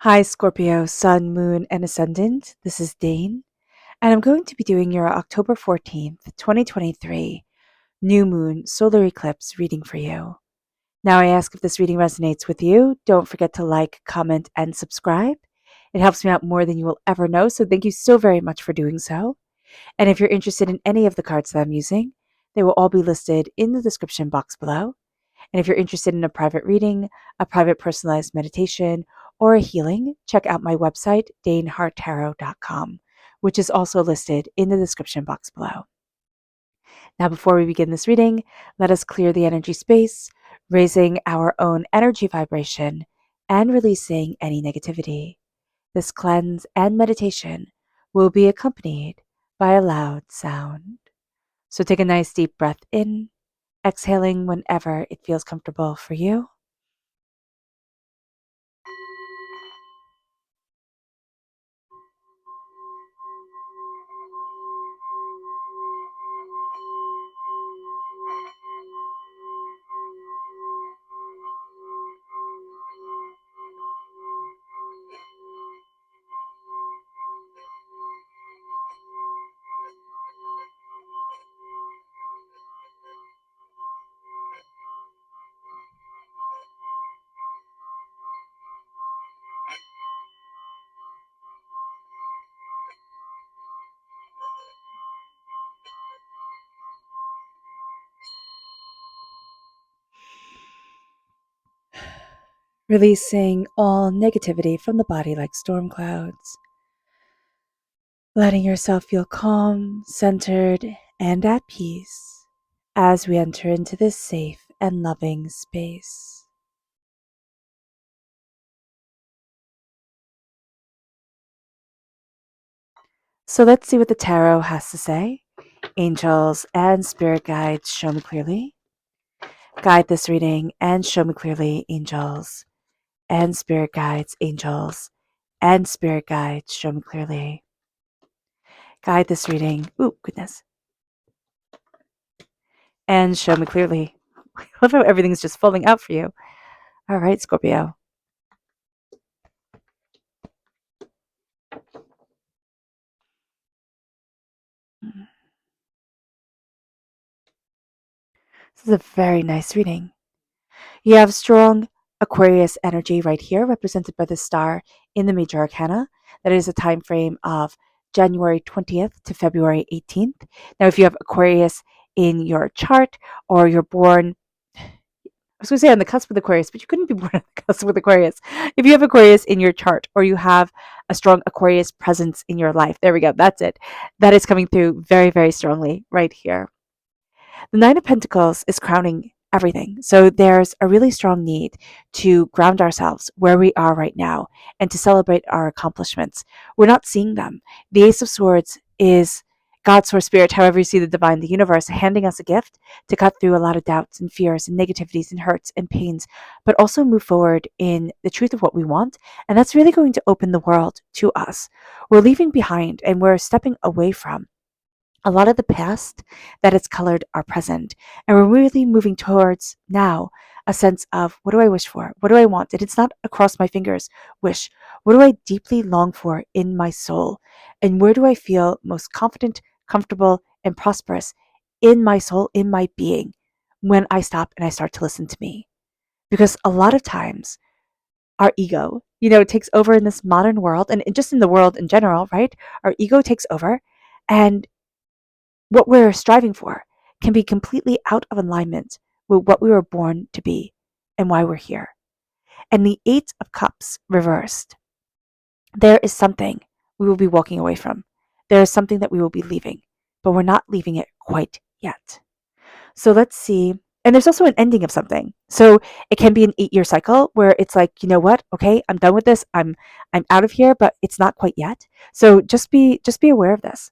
Hi, Scorpio, Sun, Moon, and Ascendant. This is Dane, and I'm going to be doing your October 14th, 2023 New Moon Solar Eclipse reading for you. Now, I ask if this reading resonates with you. Don't forget to like, comment, and subscribe. It helps me out more than you will ever know, so thank you so very much for doing so. And if you're interested in any of the cards that I'm using, they will all be listed in the description box below. And if you're interested in a private reading, a private personalized meditation, or a healing, check out my website, daneharttarot.com, which is also listed in the description box below. Now, before we begin this reading, let us clear the energy space, raising our own energy vibration and releasing any negativity. This cleanse and meditation will be accompanied by a loud sound. So take a nice deep breath in, exhaling whenever it feels comfortable for you. Releasing all negativity from the body like storm clouds, letting yourself feel calm, centered, and at peace as we enter into this safe and loving space. So let's see what the tarot has to say. Angels and spirit guides, show me clearly. Guide this reading and show me clearly, angels and spirit guides, angels and spirit guides, show me clearly. Guide this reading. Ooh, goodness. And show me clearly. I love how everything's just falling out for you. All right, Scorpio. This is a very nice reading. You have strong Aquarius energy right here, represented by the star in the major arcana. That is a time frame of January 20th to February 18th. Now, if you have Aquarius in your chart or you're born, I was going to say on the cusp with Aquarius, but you couldn't be born on the cusp with Aquarius. If you have Aquarius in your chart or you have a strong Aquarius presence in your life, there we go. That's it. That is coming through very, very strongly right here. The Nine of Pentacles is crowning everything. So there's a really strong need to ground ourselves where we are right now and to celebrate our accomplishments. We're not seeing them. The Ace of Swords is God, Source, Spirit, however you see the divine, the universe, handing us a gift to cut through a lot of doubts and fears and negativities and hurts and pains, but also move forward in the truth of what we want. And that's really going to open the world to us. We're leaving behind and we're stepping away from a lot of the past that has colored our present. And we're really moving towards now a sense of, what do I wish for? What do I want? And it's not a cross my fingers wish. What do I deeply long for in my soul? And where do I feel most confident, comfortable, and prosperous in my soul, in my being, when I stop and I start to listen to me? Because a lot of times our ego, takes over in this modern world and just in the world in general, right? Our ego takes over, and what we're striving for can be completely out of alignment with what we were born to be and why we're here. And the Eight of Cups reversed, there is something we will be walking away from. There is something that we will be leaving, but we're not leaving it quite yet. So let's see. And there's also an ending of something. So it can be an 8-year cycle where it's like, you know what? Okay, I'm done with this. I'm out of here, but it's not quite yet. So just be aware of this.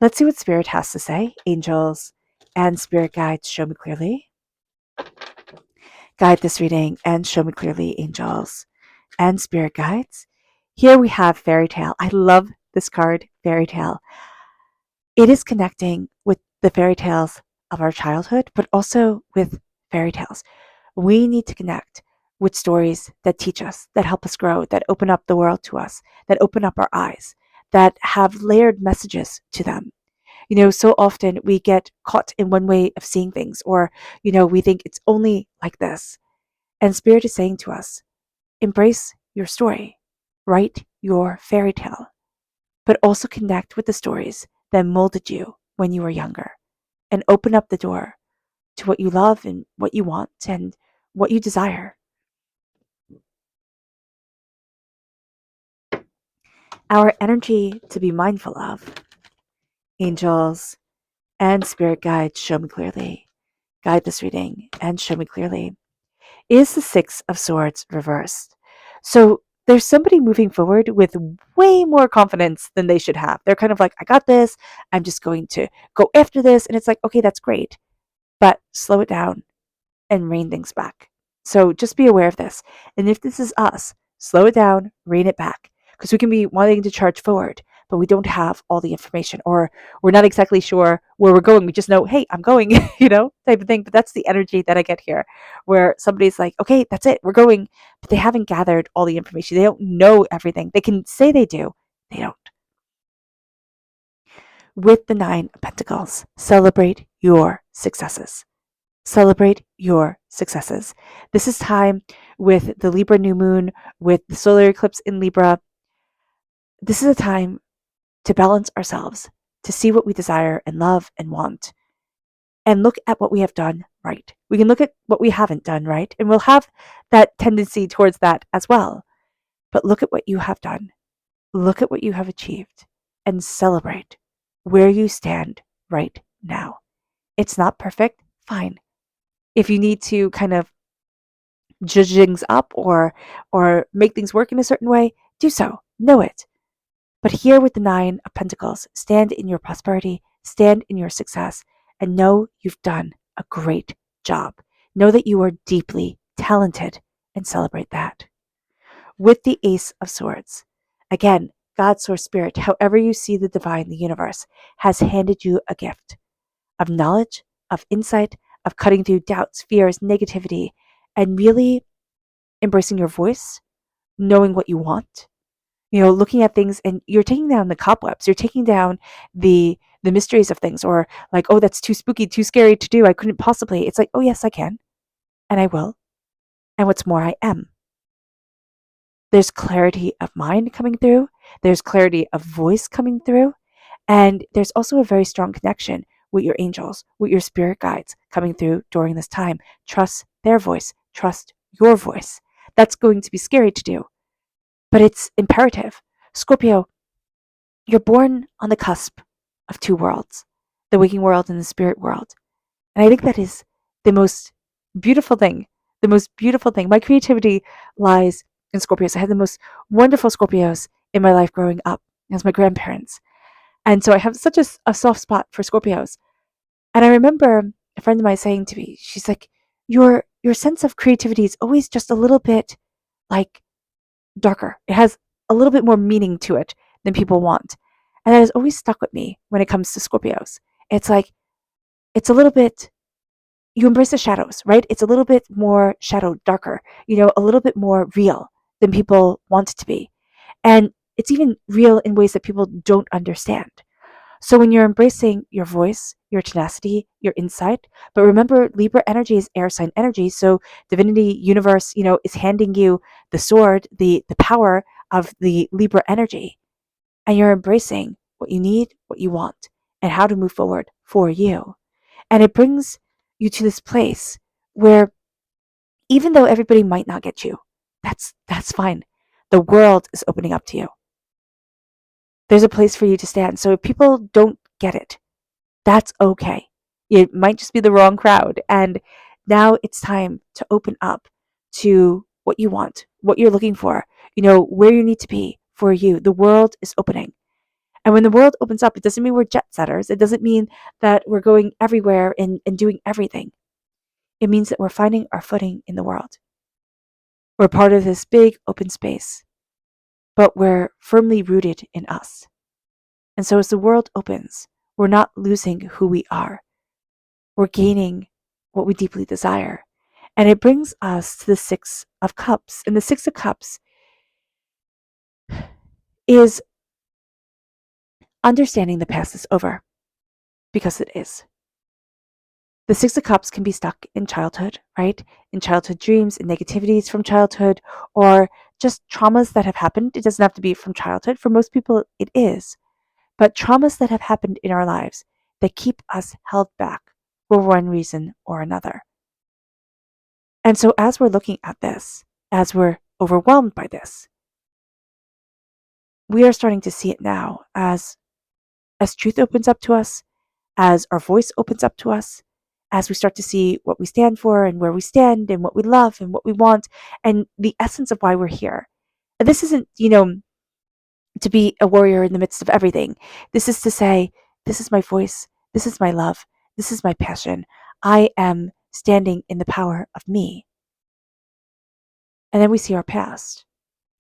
Let's see what Spirit has to say. Angels and Spirit guides, show me clearly. Guide this reading and show me clearly, angels and Spirit guides. Here we have Fairy Tale. I love this card, Fairy Tale. It is connecting with the fairy tales of our childhood, but also with fairy tales. We need to connect with stories that teach us, that help us grow, that open up the world to us, that open up our eyes, that have layered messages to them. So often we get caught in one way of seeing things, or, we think it's only like this. And Spirit is saying to us, embrace your story, write your fairy tale, but also connect with the stories that molded you when you were younger and open up the door to what you love and what you want and what you desire. Our energy to be mindful of: angels and spirit guides, show me clearly. Guide this reading and show me clearly. Is the Six of Swords reversed? So there's somebody moving forward with way more confidence than they should have. They're kind of like, I got this. I'm just going to go after this. And it's like, okay, that's great, but slow it down and rein things back. So just be aware of this. And if this is us, slow it down, rein it back. Because we can be wanting to charge forward, but we don't have all the information, or we're not exactly sure where we're going. We just know, hey, I'm going, type of thing. But that's the energy that I get here, where somebody's like, okay, that's it, we're going. But they haven't gathered all the information. They don't know everything. They can say they do, they don't. With the Nine of Pentacles, celebrate your successes. Celebrate your successes. This is time with the Libra new moon, with the solar eclipse in Libra. This is a time to balance ourselves, to see what we desire and love and want, and look at what we have done right. We can look at what we haven't done right, and we'll have that tendency towards that as well. But look at what you have done. Look at what you have achieved and celebrate where you stand right now. It's not perfect, fine. If you need to kind of judge things up or make things work in a certain way, do so. Know it. But here with the Nine of Pentacles, stand in your prosperity, stand in your success, and know you've done a great job. Know that you are deeply talented and celebrate that. With the Ace of Swords, again, God, Source, Spirit, however you see the divine, the universe, has handed you a gift of knowledge, of insight, of cutting through doubts, fears, negativity, and really embracing your voice, knowing what you want, looking at things, and you're taking down the cobwebs. You're taking down the mysteries of things, or like, oh, that's too spooky, too scary to do. I couldn't possibly. It's like, oh, yes, I can. And I will. And what's more, I am. There's clarity of mind coming through. There's clarity of voice coming through. And there's also a very strong connection with your angels, with your spirit guides coming through during this time. Trust their voice. Trust your voice. That's going to be scary to do, but it's imperative. Scorpio, you're born on the cusp of two worlds, the waking world and the spirit world. And I think that is the most beautiful thing. The most beautiful thing. My creativity lies in Scorpios. I had the most wonderful Scorpios in my life growing up as my grandparents. And so I have such a soft spot for Scorpios. And I remember a friend of mine saying to me, she's like, your sense of creativity is always just a little bit like darker. It has a little bit more meaning to it than people want. And that has always stuck with me when it comes to Scorpios. It's like, it's a little bit, you embrace the shadows, right? It's a little bit more shadow, darker, a little bit more real than people want it to be. And it's even real in ways that people don't understand. So when you're embracing your voice, your tenacity, your insight, but remember, Libra energy is air sign energy. So divinity, universe, is handing you the sword, the power of the Libra energy. And you're embracing what you need, what you want, and how to move forward for you. And it brings you to this place where even though everybody might not get you, that's fine. The world is opening up to you. There's a place for you to stand. So if people don't get it, that's okay. It might just be the wrong crowd. And now it's time to open up to what you want, what you're looking for, where you need to be for you. The world is opening. And when the world opens up, it doesn't mean we're jet setters. It doesn't mean that we're going everywhere and doing everything. It means that we're finding our footing in the world. We're part of this big open space, but we're firmly rooted in us. And so as the world opens, we're not losing who we are. We're gaining what we deeply desire. And it brings us to the Six of Cups. And the Six of Cups is understanding the past is over, because it is. The Six of Cups can be stuck in childhood, right? In childhood dreams and negativities from childhood, or just traumas that have happened. It doesn't have to be from childhood. For most people, it is. But traumas that have happened in our lives that keep us held back for one reason or another. And so as we're looking at this, as we're overwhelmed by this, we are starting to see it now as truth opens up to us, as our voice opens up to us, as we start to see what we stand for and where we stand and what we love and what we want and the essence of why we're here. And this isn't, to be a warrior in the midst of everything. This is to say, this is my voice, this is my love, this is my passion. I am standing in the power of me. And then we see our past,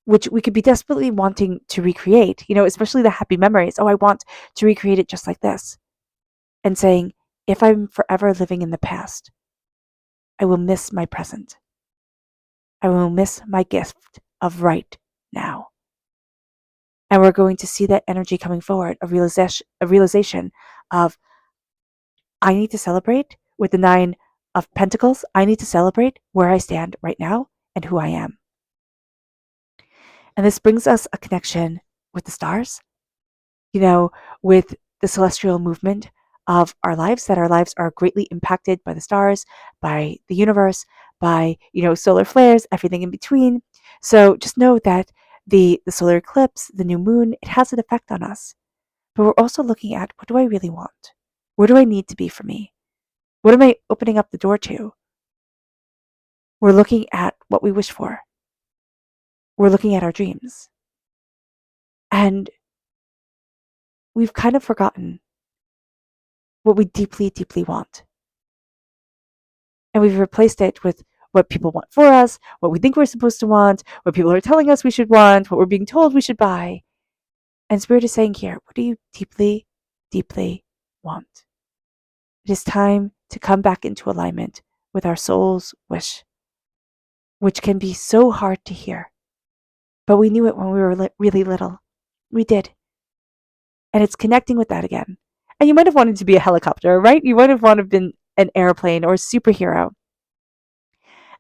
which we could be desperately wanting to recreate, especially the happy memories. Oh, I want to recreate it just like this. And saying, if I'm forever living in the past, I will miss my present. I will miss my gift of right now. And we're going to see that energy coming forward, a realization of, I need to celebrate with the Nine of Pentacles. I need to celebrate where I stand right now and who I am. And this brings us a connection with the stars, with the celestial movement of our lives, that our lives are greatly impacted by the stars, by the universe, by, solar flares, everything in between. So just know that the solar eclipse, the new moon, it has an effect on us. But we're also looking at, what do I really want? Where do I need to be for me? What am I opening up the door to? We're looking at what we wish for. We're looking at our dreams. And we've kind of forgotten what we deeply, deeply want. And we've replaced it with what people want for us, what we think we're supposed to want, what people are telling us we should want, what we're being told we should buy. And Spirit is saying here, what do you deeply, deeply want? It is time to come back into alignment with our soul's wish, which can be so hard to hear. But we knew it when we were really little. We did. And it's connecting with that again. And you might have wanted to be a helicopter, right? You might have wanted to been an airplane or a superhero.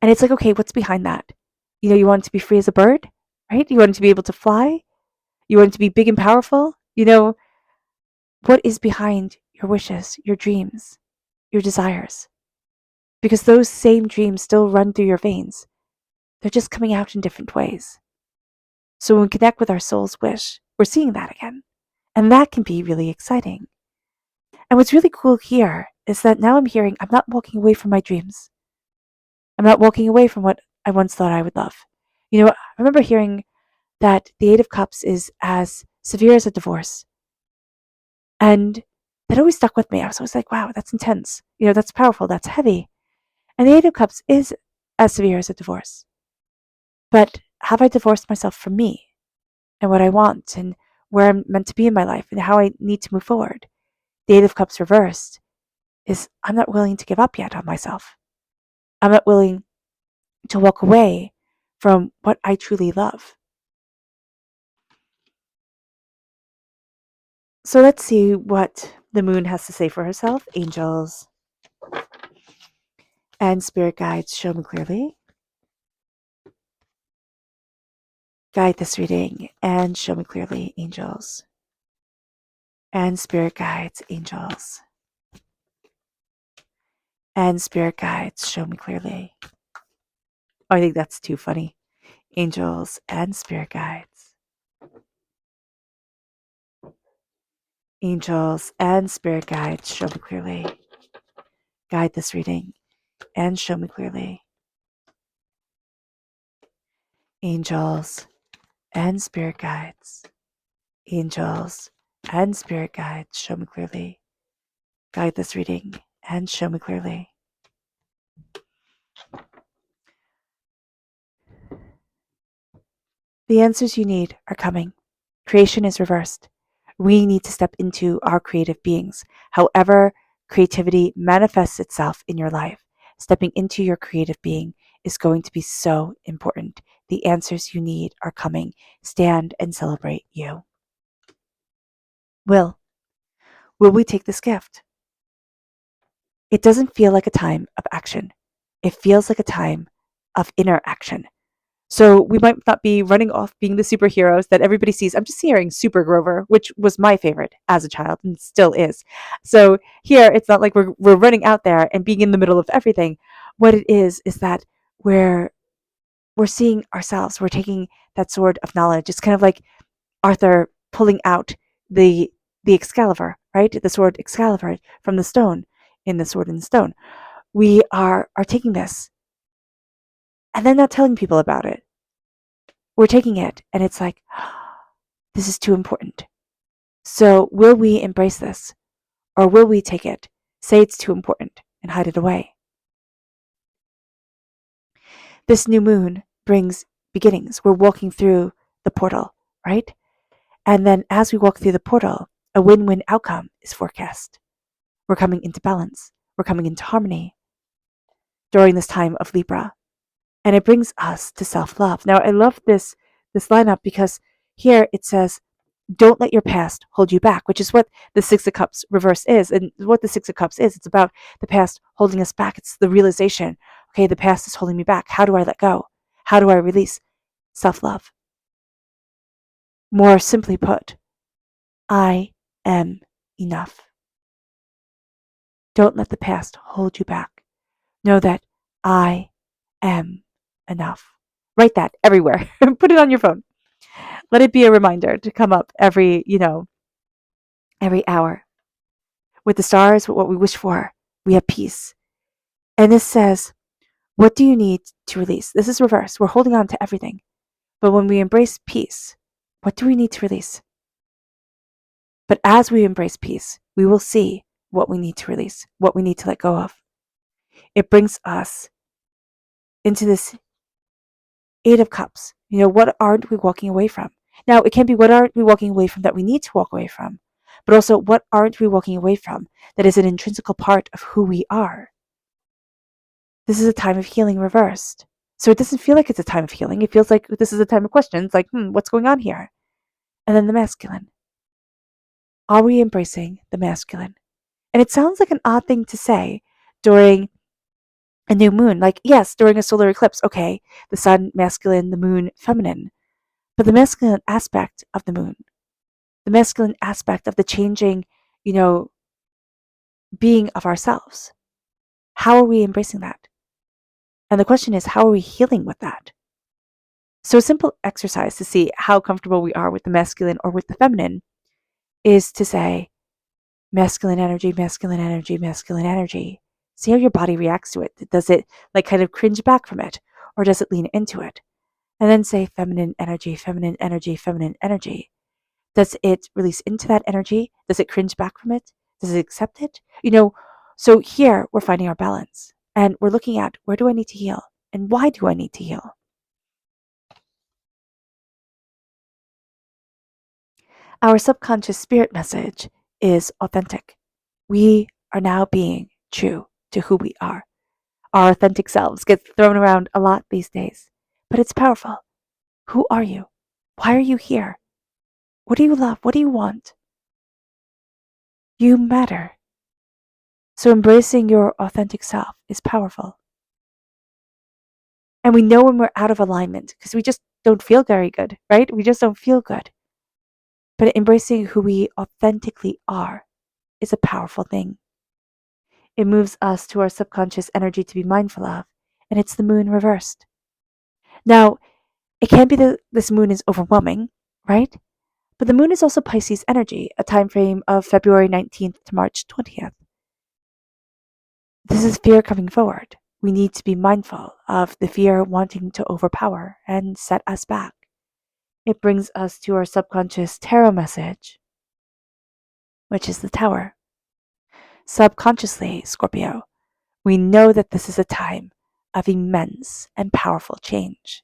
And it's like, okay, what's behind that? You want to be free as a bird, right? You want to be able to fly. You want to be big and powerful. What is behind your wishes, your dreams, your desires? Because those same dreams still run through your veins. They're just coming out in different ways. So when we connect with our soul's wish, we're seeing that again. And that can be really exciting. And what's really cool here is that now I'm hearing, I'm not walking away from my dreams. I'm not walking away from what I once thought I would love. I remember hearing that the Eight of Cups is as severe as a divorce. And that always stuck with me. I was always like, wow, that's intense. That's powerful. That's heavy. And the Eight of Cups is as severe as a divorce. But have I divorced myself from me and what I want and where I'm meant to be in my life and how I need to move forward? The Eight of Cups reversed is, I'm not willing to give up yet on myself. I'm not willing to walk away from what I truly love. So let's see what the moon has to say for herself. Angels and spirit guides, show me clearly. Guide this reading and show me clearly, angels. And spirit guides, angels. And spirit guides, show me clearly. Oh, I think that's too funny. Angels and spirit guides. Angels and spirit guides, show me clearly. Guide this reading and show me clearly. Angels and spirit guides. Angels and spirit guides, show me clearly. Guide this reading and show me clearly. The answers you need are coming. Creation is reversed. We need to step into our creative beings, however creativity manifests itself in your life. stepping into your creative being is going to be so important. The answers you need are coming. Stand and celebrate you. Will we take this gift? It doesn't feel like a time of action. It feels like a time of inner action. So we might not be running off being the superheroes that everybody sees. I'm just hearing Super Grover, which was my favorite as a child and still is. So here, it's not like we're running out there and being in the middle of everything. What it is that we're we're seeing ourselves. We're taking that sword of knowledge. It's kind of like Arthur pulling out the Excalibur, right? The sword Excalibur from the stone in the Sword in the Stone. We are taking this and then not telling people about it. We're taking it and it's like, this is too important. So will we embrace this? Or will we take it, say it's too important, and hide it away? This new moon brings beginnings. We're walking through the portal, right? And then as we walk through the portal, a win-win outcome is forecast. We're coming into balance. We're coming into harmony during this time of Libra. And it brings us to self-love. Now, I love this lineup because here it says, don't let your past hold you back, which is what the Six of Cups reverse is. And what the Six of Cups is, it's about the past holding us back. It's the realization, okay, the past is holding me back. How do I let go? How do I release? Self-love. More simply put, I am enough. Don't let the past hold you back. Know that I am enough. Write that everywhere. Put it on your phone. Let it be a reminder to come up every hour. With the stars, what we wish for, we have peace. And this says, what do you need to release? This is reverse. We're holding on to everything. But when we embrace peace, what do we need to release? But as we embrace peace, we will see what we need to release, what we need to let go of. It brings us into this Eight of Cups. What aren't we walking away from? Now, it can be what aren't we walking away from that we need to walk away from, but also what aren't we walking away from that is an intrinsic part of who we are. This is a time of healing reversed. So it doesn't feel like it's a time of healing. It feels like this is a time of questions, like, what's going on here? And then the masculine. Are we embracing the masculine? And it sounds like an odd thing to say during a new moon. Like, yes, during a solar eclipse, okay, the sun masculine, the moon feminine. But the masculine aspect of the moon, the masculine aspect of the changing, being of ourselves. How are we embracing that? And the question is, how are we healing with that? So a simple exercise to see how comfortable we are with the masculine or with the feminine is to say, masculine energy, masculine energy, masculine energy. See how your body reacts to it. Does it kind of cringe back from it? Or does it lean into it? And then say feminine energy, feminine energy, feminine energy. Does it release into that energy? Does it cringe back from it? Does it accept it? So here we're finding our balance and we're looking at, where do I need to heal? And why do I need to heal? Our subconscious spirit message is authentic. We are now being true to who we are. Our authentic selves get thrown around a lot these days, but it's powerful. Who are you? Why are you here? What do you love? What do you want? You matter. So embracing your authentic self is powerful. And we know when we're out of alignment because we just don't feel very good, right? We just don't feel good. But embracing who we authentically are is a powerful thing. It moves us to our subconscious energy to be mindful of, and it's the moon reversed. Now, it can be that this moon is overwhelming, right? But the moon is also Pisces energy, a time frame of February 19th to March 20th. This is fear coming forward. We need to be mindful of the fear wanting to overpower and set us back. It brings us to our subconscious tarot message, which is the Tower. Subconsciously, Scorpio, we know that this is a time of immense and powerful change.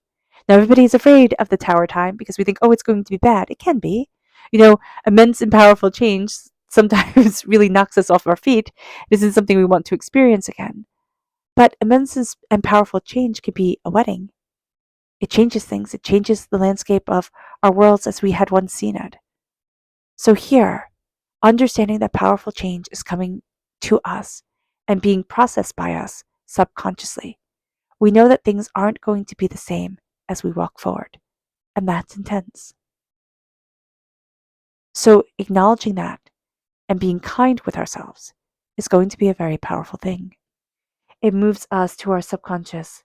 Now, everybody is afraid of the Tower time because we think, it's going to be bad. It can be. Immense and powerful change sometimes really knocks us off our feet. This is something we want to experience again. But immense and powerful change could be a wedding. It changes things, it changes the landscape of our worlds as we had once seen it. So, here, understanding that powerful change is coming to us and being processed by us subconsciously, we know that things aren't going to be the same as we walk forward, and that's intense. So, acknowledging that and being kind with ourselves is going to be a very powerful thing. It moves us to our subconscious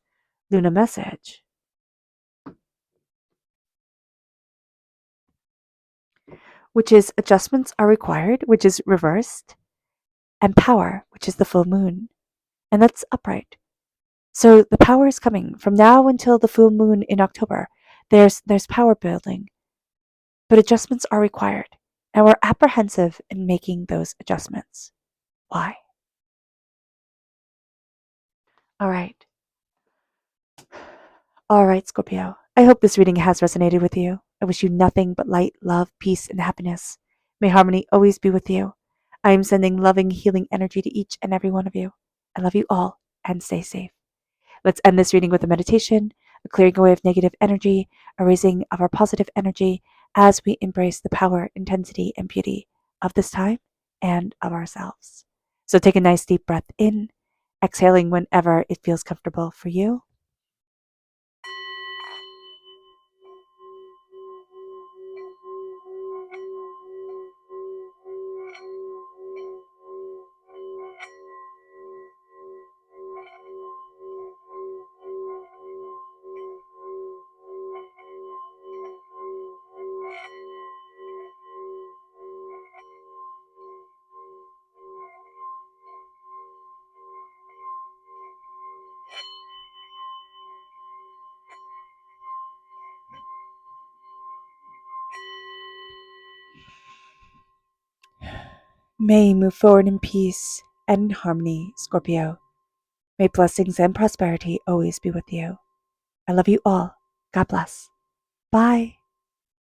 Luna message, which is adjustments are required, which is reversed, and power, which is the full moon, and that's upright. So the power is coming from now until the full moon in October. There's power building, but adjustments are required, and we're apprehensive in making those adjustments. Why? All right. All right, Scorpio. I hope this reading has resonated with you. I wish you nothing but light, love, peace, and happiness. May harmony always be with you. I am sending loving, healing energy to each and every one of you. I love you all and stay safe. Let's end this reading with a meditation, a clearing away of negative energy, a raising of our positive energy as we embrace the power, intensity, and beauty of this time and of ourselves. So take a nice deep breath in, exhaling whenever it feels comfortable for you. May you move forward in peace and in harmony, Scorpio. May blessings and prosperity always be with you. I love you all. God bless. Bye.